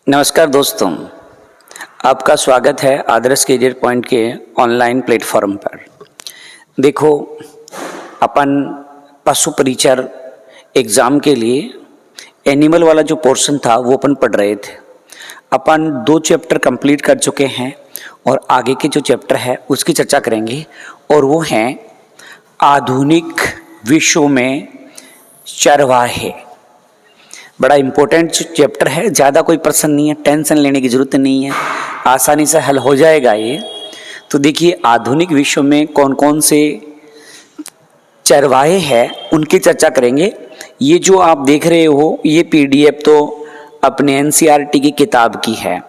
नमस्कार दोस्तों, आपका स्वागत है आदर्श करियर पॉइंट के ऑनलाइन प्लेटफॉर्म पर। देखो, अपन पशु परिचर एग्ज़ाम के लिए एनिमल वाला जो पोर्शन था वो अपन पढ़ रहे थे। अपन 2 चैप्टर कंप्लीट कर चुके हैं और आगे के जो चैप्टर है उसकी चर्चा करेंगे, और वो हैं आधुनिक विश्व में चरवाहे। बड़ा इम्पोर्टेंट चैप्टर है, ज़्यादा कोई प्रश्न नहीं है, टेंशन लेने की ज़रूरत नहीं है, आसानी से हल हो जाएगा ये। तो देखिए, आधुनिक विश्व में कौन कौन से चरवाहे हैं उनकी चर्चा करेंगे। ये जो आप देख रहे हो ये पीडीएफ तो अपने एनसीईआरटी की किताब की है,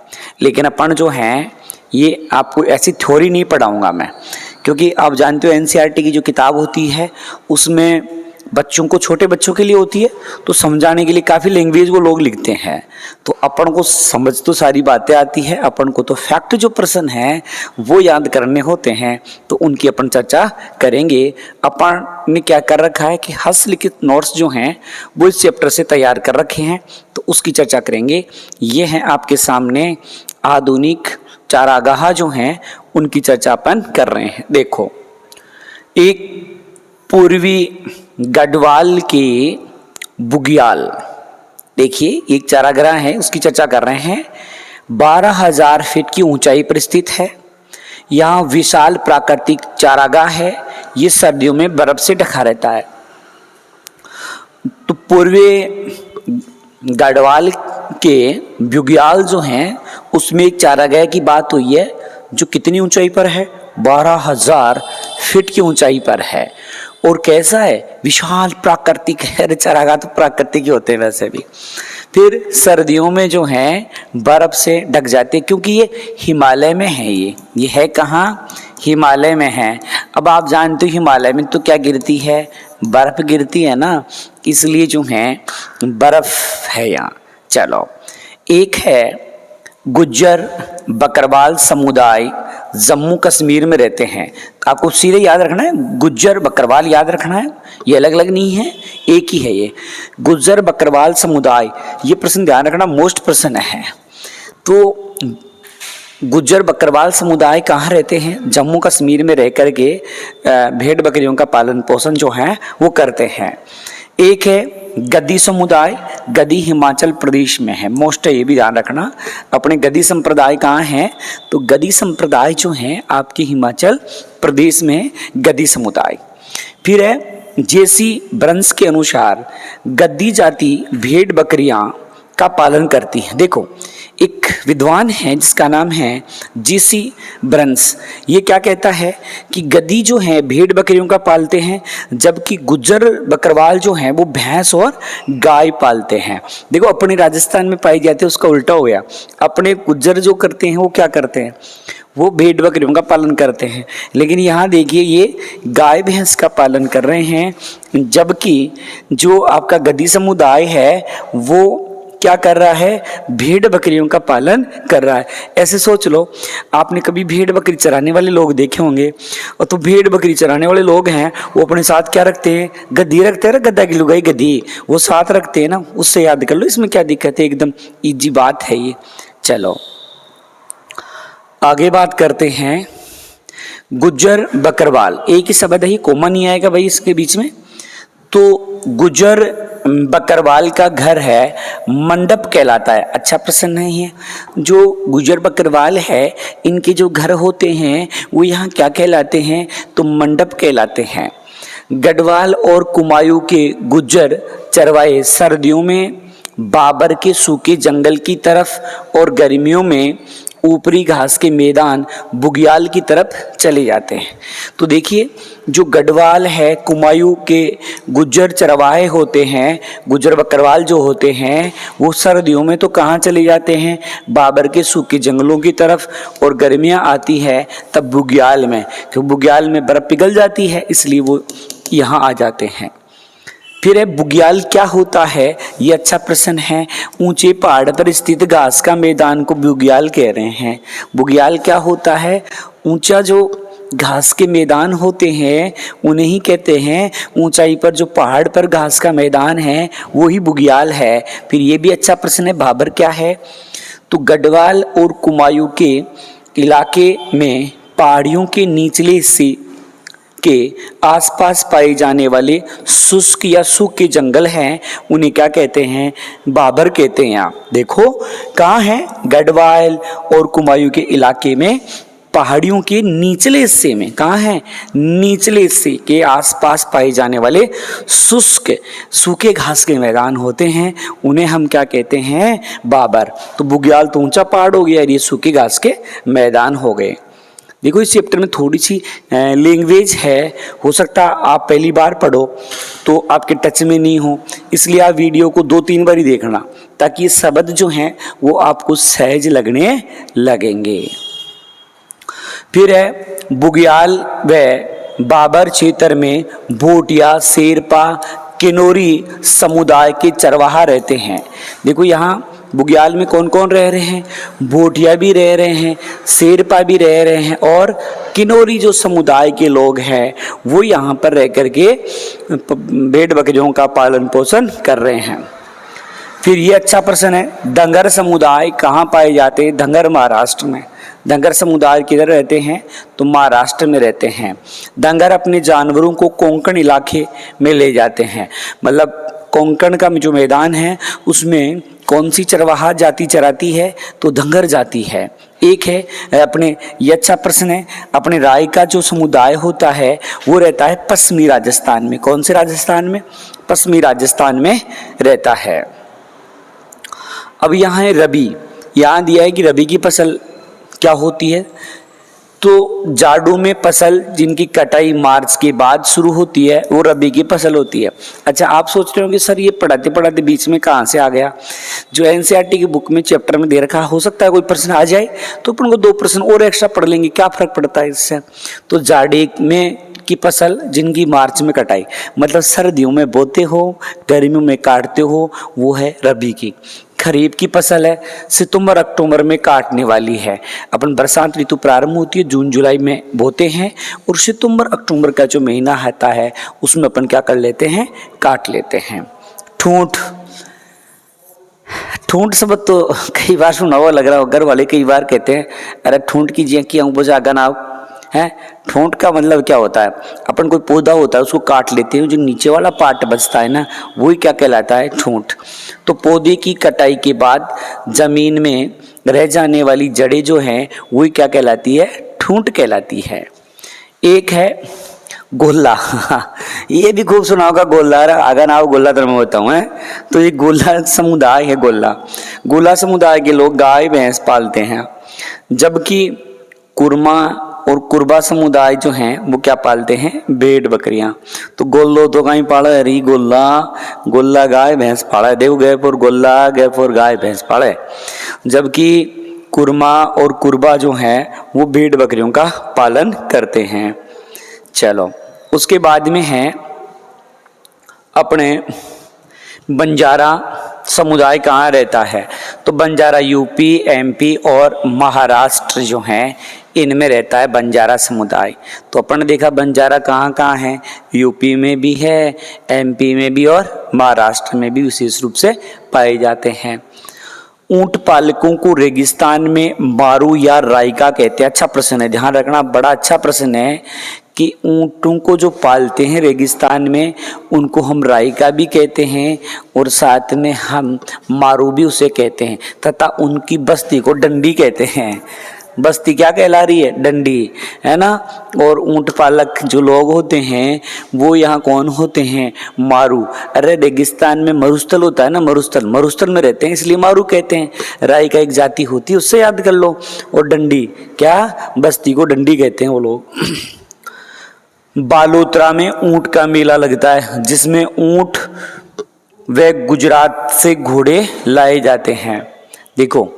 लेकिन अपन जो हैं ये आपको ऐसी थ्योरी नहीं पढ़ाऊँगा मैं, क्योंकि आप जानते हो एनसीईआरटी की जो किताब होती है उसमें बच्चों को, छोटे बच्चों के लिए होती है, तो समझाने के लिए काफ़ी लैंग्वेज वो लोग लिखते हैं। तो अपन को समझ तो सारी बातें आती है, अपन को तो फैक्ट जो प्रश्न है वो याद करने होते हैं, तो उनकी अपन चर्चा करेंगे। अपन ने क्या कर रखा है कि हस्तलिखित नोट्स जो हैं वो इस चैप्टर से तैयार कर रखे हैं, तो उसकी चर्चा करेंगे। ये हैं आपके सामने आधुनिक चारागाह जो हैं उनकी चर्चा अपन कर रहे हैं। देखो, एक पूर्वी गढ़वाल के बुग्याल, देखिए एक चारागाह है उसकी चर्चा कर रहे हैं। 12,000 फीट की ऊंचाई पर स्थित है। यहाँ विशाल प्राकृतिक चारागाह है। ये सर्दियों में बर्फ से ढका रहता है। तो पूर्वी गढ़वाल के बुग्याल जो हैं उसमें एक चारागाह की बात हुई है जो कितनी ऊंचाई पर है, 12,000 फीट की ऊंचाई पर है। और कैसा है, विशाल प्राकृतिक है। चारागाह तो प्राकृतिक ही होते हैं वैसे भी। फिर सर्दियों में जो हैं बर्फ से ढक जाते हैं, क्योंकि ये हिमालय में है। ये है कहाँ, हिमालय में है। अब आप जानते हो हिमालय में तो क्या गिरती है, बर्फ गिरती है ना, इसलिए जो है बर्फ है यहाँ। चलो, एक है गुज्जर बकरवाल समुदाय, जम्मू कश्मीर में रहते हैं। आपको सीधे याद रखना है, गुज्जर बकरवाल याद रखना है, ये अलग अलग नहीं है, एक ही है ये गुज्जर बकरवाल समुदाय। ये प्रश्न ध्यान रखना, मोस्ट प्रश्न है। तो गुज्जर बकरवाल समुदाय कहाँ रहते हैं, जम्मू कश्मीर में रह करके भेड़ बकरियों का पालन पोषण जो है वो करते हैं। एक है गद्दी समुदाय, गद्दी हिमाचल प्रदेश में है, मोस्ट है, ये भी ध्यान रखना। अपने गद्दी संप्रदाय कहाँ हैं, तो गद्दी संप्रदाय जो हैं आपके हिमाचल प्रदेश में गद्दी समुदाय। फिर है जेसी ब्रंस के अनुसार गद्दी जाति भेड़ बकरियां का पालन करती है। देखो, एक विद्वान है जिसका नाम है जेसी ब्रंस। ये क्या कहता है कि गद्दी जो है भेड़ बकरियों का पालते हैं, जबकि गुज्जर बकरवाल जो हैं वो भैंस और गाय पालते हैं। देखो, अपने राजस्थान में पाई जाती है, उसका उल्टा हो गया। अपने गुज्जर जो करते हैं वो क्या करते हैं, वो भेड़ बकरियों का पालन करते हैं, लेकिन यहाँ देखिए ये गाय भैंस का पालन कर रहे हैं, जबकि जो आपका गद्दी समुदाय है वो क्या कर रहा है, भेड़ बकरियों का पालन कर रहा है। ऐसे सोच लो, आपने कभी भेड़ बकरी चराने वाले लोग देखे होंगे, और तो भेड़ बकरी चराने वाले लोग हैं वो अपने साथ क्या रखते हैं, गद्दी रखते हैं ना, गद्दा की लुगाई गद्दी वो साथ रखते हैं ना, उससे याद कर लो, इसमें क्या दिक्कत है, एकदम इजी बात है ये। चलो आगे बात करते हैं गुज्जर बकरवाल। एक ही शब्द है, ही कॉमन नहीं आएगा भाई इसके बीच में। तो गुज्जर बकरवाल का घर है मंडप कहलाता है। अच्छा प्रश्न है ये, जो गुज्जर बकरवाल है इनके जो घर होते हैं वो यहाँ क्या कहलाते हैं, तो मंडप कहलाते हैं। गढ़वाल और कुमायूं के गुज्जर चरवाहे सर्दियों में बाबर के सूखे जंगल की तरफ और गर्मियों में ऊपरी घास के मैदान बुग्याल की तरफ चले जाते हैं। तो देखिए, जो गढ़वाल है, कुमायूं के गुज्जर चरवाहे होते हैं, गुज्जर बकरवाल जो होते हैं वो सर्दियों में तो कहाँ चले जाते हैं, बाबर के सूखे जंगलों की तरफ, और गर्मियाँ आती है तब बुग्याल में, क्योंकि बुग्याल में बर्फ़ पिघल जाती है इसलिए वो यहाँ आ जाते हैं। फिर है बुग्याल क्या होता है, ये अच्छा प्रश्न है। ऊंचे पहाड़ पर स्थित घास का मैदान को बुग्याल कह रहे हैं। बुग्याल क्या होता है, ऊंचा जो घास के मैदान होते हैं उन्हें ही कहते हैं। ऊंचाई पर जो पहाड़ पर घास का मैदान है वो ही बुग्याल है। फिर ये भी अच्छा प्रश्न है, बाबर क्या है, तो गढ़वाल और कुमायूं के इलाके में पहाड़ियों के निचले हिस्से के आसपास पाए जाने वाले शुष्क या सूखे जंगल हैं, उन्हें क्या कहते हैं? बाबर कहते हैं। आप देखो कहाँ है? गढ़वाल और कुमायूं के इलाके में पहाड़ियों के निचले हिस्से में, कहाँ है? निचले हिस्से के आसपास पाए जाने वाले शुष्क सूखे घास के मैदान होते हैं, उन्हें हम क्या कहते हैं? बाबर। तो बुग्याल तो ऊंचा पहाड़ हो गया, ये सूखे घास के मैदान हो गए। देखो इस चैप्टर में थोड़ी सी लैंग्वेज है, हो सकता है आप पहली बार पढ़ो तो आपके टच में नहीं हो, इसलिए आप वीडियो को 2-3 बार ही देखना, ताकि ये शब्द जो हैं वो आपको सहज लगने लगेंगे। फिर है बुग्याल व बाबर क्षेत्र में भोटिया, शेरपा, किन्नौरी समुदाय के चरवाहा रहते हैं। देखो यहाँ बुग्याल में कौन कौन रह रहे हैं? भोटिया भी रह रहे हैं, शेरपा भी रह रहे हैं, और किन्नौरी जो समुदाय के लोग हैं वो यहाँ पर रह करके भेड़ बकरियों का पालन पोषण कर रहे हैं। फिर ये अच्छा प्रश्न है, धंगर समुदाय कहाँ पाए जाते हैं? धंगर महाराष्ट्र में। धंगर समुदाय किधर रहते हैं? तो महाराष्ट्र में रहते हैं। धंगर अपने जानवरों को कोंकण इलाके में ले जाते हैं, मतलब कोंकण का जो मैदान है उसमें कौन सी चरवाहा जाति चराती है? तो धंगर जाति है। एक है अपने, ये अच्छा प्रश्न है, अपने राय का जो समुदाय होता है वो रहता है पश्चिमी राजस्थान में। कौन से राजस्थान में? पश्चिमी राजस्थान में रहता है। अब यहाँ है रबी, यहाँ दिया है कि रबी की फसल क्या होती है? तो जाड़ों में फसल जिनकी कटाई मार्च के बाद शुरू होती है वो रबी की फसल होती है। अच्छा, आप सोच रहे हो कि सर ये पढ़ाते पढ़ाते बीच में कहाँ से आ गया? जो एनसीईआरटी की बुक में चैप्टर में दे रखा, हो सकता है कोई प्रश्न आ जाए तो अपन को 2 प्रश्न और एक्स्ट्रा पढ़ लेंगे, क्या फर्क पड़ता है इससे। तो जाड़े में की फसल जिनकी मार्च में कटाई, मतलब सर्दियों में बोते हो, गर्मियों में काटते हो, वो है रबी की। खरीफ की फसल है, सितंबर अक्टूबर में काटने वाली है। अपन बरसात ऋतु प्रारंभ होती है, जून जुलाई में बोते हैं, और सितंबर अक्टूबर का जो महीना आता है उसमें अपन क्या कर लेते हैं? काट लेते हैं। ठूंठ, ठूंठ शब्द तो कई बार सुना हुआ लग रहा हो, घर वाले कई बार कहते हैं अरे ठूंठ कीजिए कि बुझा गनाव है। ठूंठ का मतलब क्या होता है? अपन कोई पौधा होता है उसको काट लेते हैं, जो नीचे वाला पार्ट बचता है ना, वही क्या कहलाता है? ठूंठ। तो पौधे की कटाई के बाद जमीन में रह जाने वाली जड़ें जो हैं वही क्या कहलाती है? ठूंठ कहलाती है। एक है गोल्ला ये भी खूब सुना होगा, गोल्ला। अगर ना गोल्ला तो मैं बताऊँ है, तो ये गोल्ला समुदाय है। गोल्ला समुदाय के लोग गाय भैंस पालते हैं, जबकि कुरमा और कुरबा समुदाय जो हैं वो क्या पालते हैं? भेड़ बकरियां। तो गोल्लो तो कहीं पाला है री, गोल्ला गाय भैंस पाला है। देव गए पर गोल्ला, गए पर गाय भैंस पाला है, जबकि कुरमा और कुरबा जो हैं वो भेड़ बकरियों का पालन करते हैं। चलो उसके बाद में है अपने बंजारा समुदाय कहाँ रहता है? तो बंजारा यूपी, एमपी और महाराष्ट्र जो हैं इनमें रहता है बंजारा समुदाय। तो अपन ने देखा बंजारा कहाँ कहाँ है? यूपी में भी है, एमपी में भी और महाराष्ट्र में भी विशेष रूप से पाए जाते हैं। ऊंट पालकों को रेगिस्तान में मारू या राइका कहते हैं। अच्छा प्रश्न है, ध्यान रखना, बड़ा अच्छा प्रश्न है कि ऊंटों को जो पालते हैं रेगिस्तान में उनको हम राइका भी कहते हैं और साथ में हम मारू भी उसे कहते हैं, तथा उनकी बस्ती को डंडी कहते हैं। बस्ती क्या कहला रही है? डंडी, है ना। और ऊंट पालक जो लोग होते हैं वो यहाँ कौन होते हैं? मारू। अरे रेगिस्तान में मरुस्थल होता है ना, मरुस्थल में रहते हैं इसलिए मारू कहते हैं। राई का एक जाति होती है, उससे याद कर लो। और डंडी क्या? बस्ती को डंडी कहते हैं वो लोग। बालोतरा में ऊंट का मेला लगता है, जिसमें ऊंट व गुजरात से घोड़े लाए जाते हैं। देखो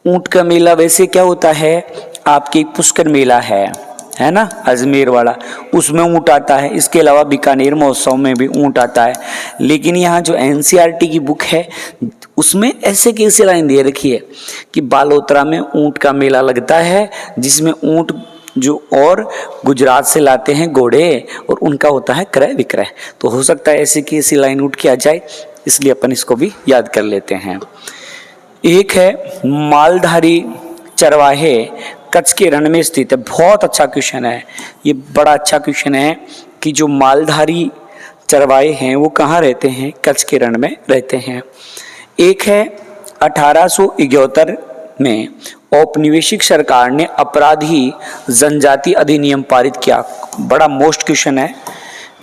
ऊंट का मेला वैसे क्या होता है, आपके पुष्कर मेला है ना, अजमेर वाला, उसमें ऊंट आता है। इसके अलावा बीकानेर महोत्सव में भी ऊंट आता है। लेकिन यहाँ जो एनसीईआरटी की बुक है उसमें ऐसे कैसे लाइन दे रखी है कि बालोतरा में ऊंट का मेला लगता है, जिसमें ऊंट जो और गुजरात से लाते हैं घोड़े, और उनका होता है क्रय विक्रय। तो हो सकता है ऐसे की लाइन उठ के आ जाए, इसलिए अपन इसको भी याद कर लेते हैं। एक है मालधारी चरवाहे कच्छ के रण में स्थित है। बहुत अच्छा क्वेश्चन है, ये बड़ा अच्छा क्वेश्चन है कि जो मालधारी चरवाहे हैं वो कहाँ रहते हैं? कच्छ के रण में रहते हैं। एक है 1871 में औपनिवेशिक सरकार ने अपराधी जनजाति अधिनियम पारित किया। बड़ा मोस्ट क्वेश्चन है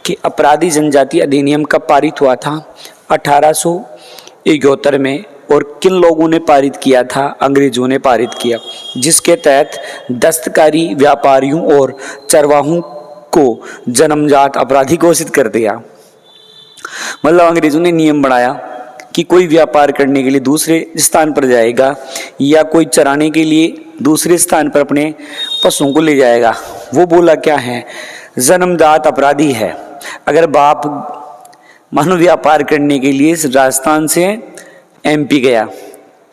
कि अपराधी जनजाति अधिनियम कब पारित हुआ था? 1871 में। और किन लोगों ने पारित किया था? अंग्रेजों ने पारित किया, जिसके तहत दस्तकारी व्यापारियों और चरवाहों को जन्मजात अपराधी घोषित कर दिया। मतलब अंग्रेजों ने नियम बनाया कि कोई व्यापार करने के लिए दूसरे स्थान पर जाएगा या कोई चराने के लिए दूसरे स्थान पर अपने पशुओं को ले जाएगा, वो बोला क्या है? जन्मजात अपराधी है। अगर बाप मानो व्यापार करने के लिए राजस्थान से एमपी गया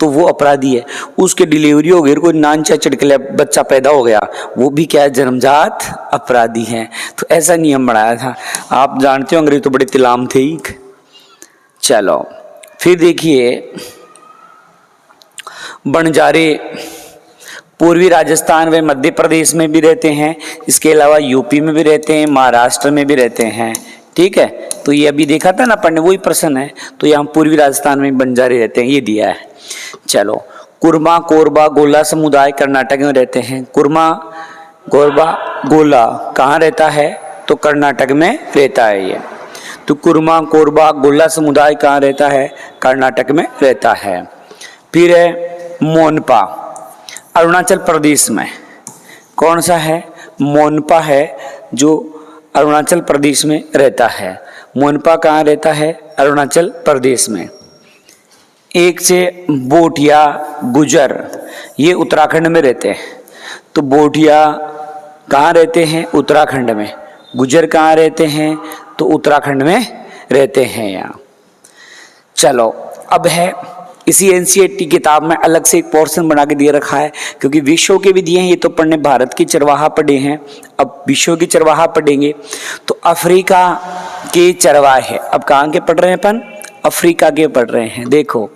तो वो अपराधी है। उसके डिलीवरी हो गई, कोई नानचा चटकला बच्चा पैदा हो गया, वो भी क्या है? जन्मजात अपराधी है। तो ऐसा नियम बनाया था। आप जानते हो अंग्रेज तो बड़े तिलाम थे ही। चलो फिर देखिए, बंजारे पूर्वी राजस्थान व मध्य प्रदेश में भी रहते हैं, इसके अलावा यूपी में भी रहते हैं, महाराष्ट्र में भी रहते हैं। ठीक है, तो ये अभी देखा था ना अपन ने, वही प्रश्न है। तो यहाँ पूर्वी राजस्थान में बंजारे रहते हैं, ये दिया है। चलो, कुरमा कोरबा गोला समुदाय कर्नाटक में रहते हैं। कुरमा कोरबा गोला कहाँ रहता है? तो कर्नाटक में रहता है ये। तो कुरमा कोरबा गोला समुदाय कहाँ रहता है? कर्नाटक में रहता है। फिर है मोनपा, अरुणाचल प्रदेश में। कौन सा है? मोनपा है, जो अरुणाचल प्रदेश में रहता है। मोनपा कहाँ रहता है? अरुणाचल प्रदेश में। एक से बोटिया गुजर, ये उत्तराखंड में रहते हैं। तो बोटिया कहाँ रहते हैं? उत्तराखंड में। गुजर कहाँ रहते हैं? तो उत्तराखंड में रहते हैं यहाँ। चलो, अब है इसी एनसीईआरटी किताब में अलग से एक पोर्शन बना के दिए रखा है, क्योंकि विश्व के भी दिए हैं। ये तो पढ़ने भारत की चरवाहा पढ़े हैं, अब विश्व की चरवाहा पढ़ेंगे। तो अफ्रीका के चरवाहे, अब कहाँ के पढ़ रहे हैं अपन? अफ्रीका के पढ़ रहे हैं। देखो,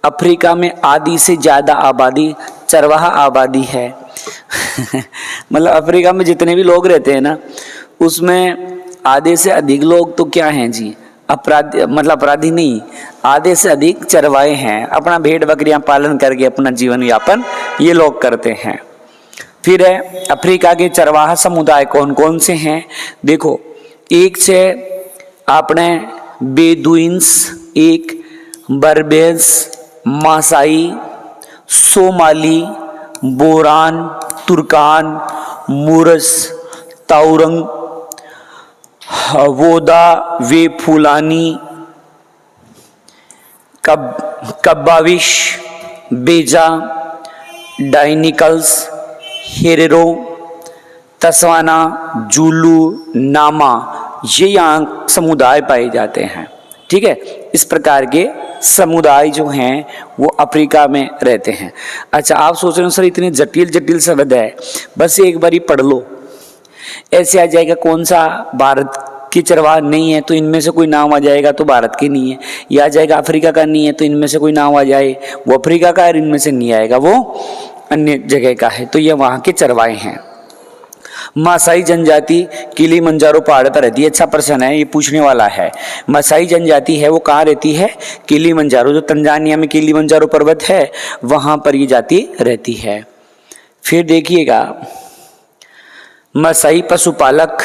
अफ्रीका में आधी से ज्यादा आबादी चरवाहा आबादी है। मतलब अफ्रीका में जितने भी लोग रहते हैं ना, उसमें आधे से अधिक लोग तो क्या हैं जी? अपराधी, मतलब अपराधी नहीं, आधे से अधिक चरवाहे हैं। अपना भेड़ बकरियां पालन करके अपना जीवन यापन ये लोग करते हैं। फिर है अफ्रीका के चरवाहा समुदाय कौन कौन से हैं? देखो, एक से आपने बेदुइन्स, एक बर्बेज, मासाई, सोमाली, बोरान, तुर्कान, मुरस, ताउरंग, वोदा, वे फुलानी, कब्बाविश, बेजा, डाइनिकल्स, हेरेरो, तसवाना, जूलू, नामा, ये यहाँ समुदाय पाए जाते हैं। ठीक है, इस प्रकार के समुदाय जो हैं वो अफ्रीका में रहते हैं। अच्छा, आप सोच रहे हो सर इतने जटिल जटिल शब्द है, बस एक बार ही पढ़ लो, ऐसे आ जाएगा कौन सा भारत की चरवाहा नहीं है तो इनमें से कोई नाम आ जाएगा तो भारत की नहीं है, या आ जाएगा अफ्रीका का नहीं है तो इनमें से कोई नाम आ जाए वो अफ्रीका का है, इनमें से नहीं आएगा वो अन्य जगह का है। तो ये वहाँ के चरवाहे हैं। मासाई जनजाति किलिमंजारो पहाड़ पर रहती है। अच्छा प्रश्न है, ये पूछने वाला है। मासाई जनजाति है वो कहाँ रहती है? किलिमंजारो, जो तंजानिया में किलिमंजारो पर्वत है वहाँ पर ये जाति रहती है। फिर देखिएगा, मासाई पशुपालक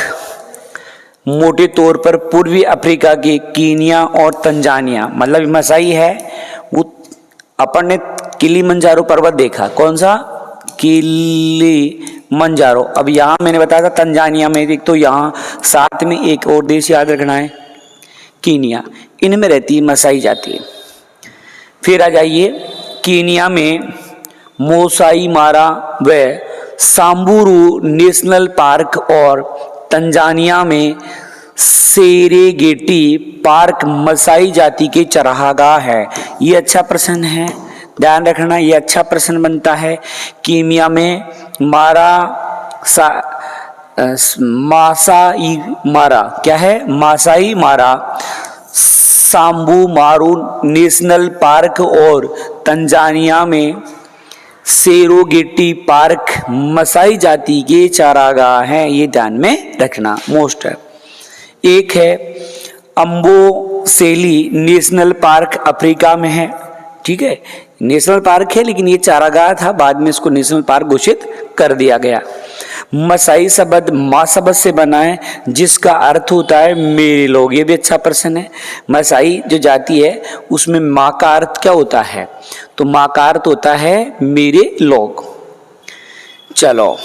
मोटे तौर पर पूर्वी अफ्रीका के कीनिया और तंजानिया, मतलब मासाई है वो, अपन ने किलिमंजारो पर्वत देखा, कौन सा? किलिमंजारो। अब यहाँ मैंने बताया था तंजानिया में, एक तो यहाँ साथ में एक और देश याद रखना है, कीनिया, इनमें रहती है मासाई जाति। फिर आ जाइए, कीनिया में मोसाई मारा व सांबुरू नेशनल पार्क और तंजानिया में सेरेगेटी पार्क मासाई जाति के चरागाह है। ये अच्छा प्रश्न है, ध्यान रखना, ये अच्छा प्रश्न बनता है। कीनिया में मासाई मारा, क्या है? मासाई मारा, सांबू मारू नेशनल पार्क और तंजानिया में सेरोगेटी पार्क मसाई जाति के चारागाह हैं, ये ध्यान में रखना मोस्ट है। एक है अम्बोसेली नेशनल पार्क अफ्रीका में है, ठीक है, नेशनल पार्क है लेकिन ये चारागाह था, बाद में इसको नेशनल पार्क घोषित कर दिया गया। मसाई शब्द मा शब्द से बना है जिसका अर्थ होता है मेरे लोग, ये भी अच्छा प्रश्न है। मसाई जो जाति है उसमें माँ का अर्थ क्या होता है, तो माँ का अर्थ होता है मेरे लोग। चलो,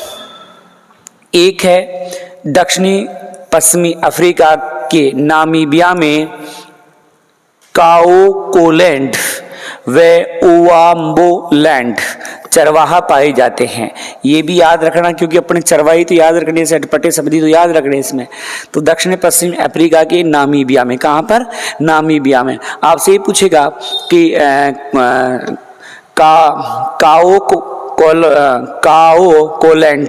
एक है दक्षिणी पश्चिमी अफ्रीका के नामीबिया में काओकोलैंड व ओवाम्बोलैंड चरवाहा पाए जाते हैं, ये भी याद रखना क्योंकि अपने चरवाही तो याद रखने से अटपटे शब्द तो याद रखने इसमें। तो दक्षिण पश्चिम अफ्रीका के नामीबिया में, कहाँ पर, नामीबिया में। आपसे ये पूछेगा कि काओकोलैंड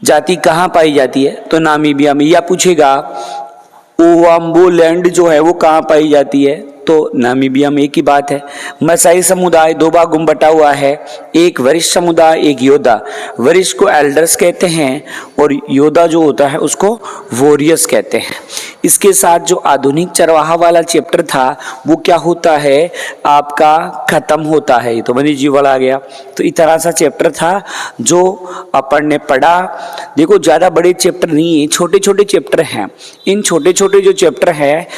जाति कहाँ पाई जाती है, तो नामीबिया में। या पूछेगा ओवाम्बोलैंड जो है वो कहाँ पाई जाती है, तो नामीबिया में, एक ही बात है। मसाई समुदाय दो भागों में बटा हुआ है, एक वरिष्ठ समुदाय, एक योद्धा। वरिष्ठ को एल्डर्स कहते हैं और योद्धा जो होता है उसको वॉरियर्स कहते हैं। इसके साथ जो आधुनिक चरवाहा वाला चैप्टर था वो क्या होता है आपका, खत्म होता है। ये तो वन्य जीव वाला आ गया। तो इस तरह सा चैप्टर था जो अपन ने पढ़ा। देखो ज़्यादा बड़े चैप्टर नहीं है, छोटे छोटे चैप्टर हैं। इन छोटे छोटे जो चैप्टर है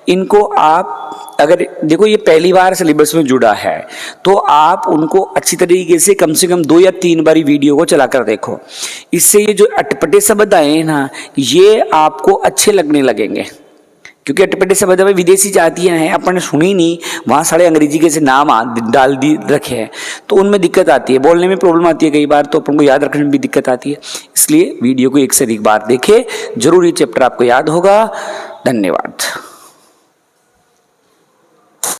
इनको आप अगर देखो ये पहली बार सिलेबस में जुड़ा है तो आप उनको अच्छी तरीके से कम 2 या 3 बारी वीडियो को चलाकर देखो। इससे ये जो अटपटे शब्द आए हैं ना ये आपको अच्छे लगने लगेंगे, क्योंकि अटपटे शब्द में विदेशी जातियां हैं अपन ने सुनी नहीं, वहाँ सारे अंग्रेजी के से नाम डाल दी रखे हैं तो उनमें दिक्कत आती है, बोलने में प्रॉब्लम आती है कई बार, तो अपन को याद रखने में भी दिक्कत आती है। इसलिए वीडियो को एक से एक बार देखें, जरूर ये चैप्टर आपको याद होगा। धन्यवाद।